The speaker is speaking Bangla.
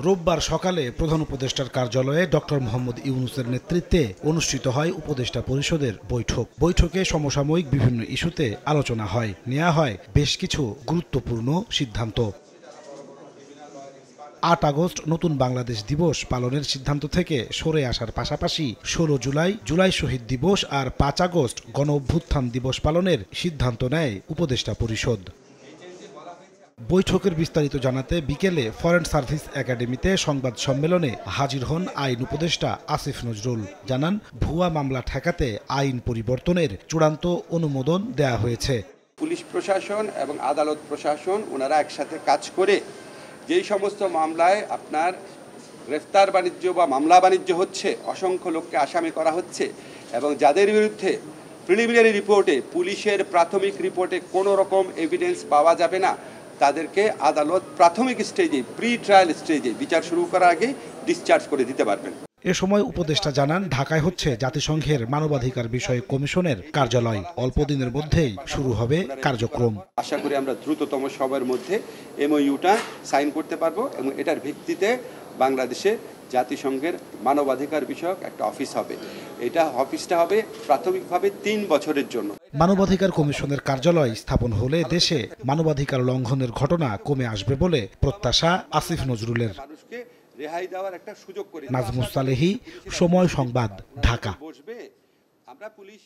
রোববার সকালে প্রধান উপদেষ্টার কার্যালয়ে ডক্টর মোহাম্মদ ইউনূসের নেতৃত্বে অনুষ্ঠিত হয় উপদেষ্টা পরিষদের বৈঠক। বৈঠকে সমসাময়িক বিভিন্ন ইস্যুতে আলোচনা হয়, নেওয়া হয় বেশ কিছু গুরুত্বপূর্ণ সিদ্ধান্ত। ৮ আগস্ট নতুন বাংলাদেশ দিবস পালনের সিদ্ধান্ত থেকে সরে আসার পাশাপাশি ১৬ জুলাই শহীদ দিবস আর ৫ আগস্ট গণ অভ্যুত্থান দিবস পালনের সিদ্ধান্ত নেয় উপদেষ্টা পরিষদ। বৈঠকের বিস্তারিত জানাতে বিকেলে ফরেন সার্ভিস একাডেমিতে সংবাদ সম্মেলনে হাজির হন আইন উপদেষ্টা আসিফ নজরুল। জানান, ভুয়া মামলা ঠেকাতে আইন পরিবর্তনের চূড়ান্ত অনুমোদন দেয়া হয়েছে। পুলিশ প্রশাসন এবং আদালত প্রশাসন ওনারা একসাথে কাজ করে যেই সমস্ত মামলায় আপনার গ্রেফতার বাণিজ্য বা মামলা বাণিজ্য হচ্ছে, অসংখ্য লোককে আসামি করা হচ্ছে এবং যাদের বিরুদ্ধে প্রিলিমিনারি রিপোর্টে পুলিশের প্রাথমিক রিপোর্টে কোনো রকম এভিডেন্স পাওয়া যাবে না, তাদেরকে আদালত প্রাথমিক স্টেজে প্রি ট্রায়াল স্টেজে বিচার শুরু করার আগে ডিসচার্জ করে দিতে পারবেন। এ সময় উপদেষ্টা জানান, ঢাকায় হচ্ছে জাতিসংঘের মানবাধিকার বিষয়ক কমিশনের কার্যালয়। অল্প দিনের মধ্যেই শুরু হবে কার্যক্রম। আশা করি আমরা দ্রুততম সময়ের মধ্যে এমওইউটা সাইন করতে পারবো এবং এটার ভিত্তিতে বাংলাদেশে জাতিসংঘের মানবাধিকার বিষয়ক একটা অফিস হবে। এটা অফিসটা হবে প্রাথমিকভাবে ৩ বছরের জন্য। মানবাধিকার কমিশনের কার্যালয় স্থাপন হলে দেশে মানবাধিকার লঙ্ঘনের ঘটনা কমে আসবে বলে প্রত্যাশা আসিফ নজরুলের। রেহাই দেওয়ার একটা সুযোগ করে। নাজমুস সালেহী, সময় সংবাদ, ঢাকা। আমরা পুলিশ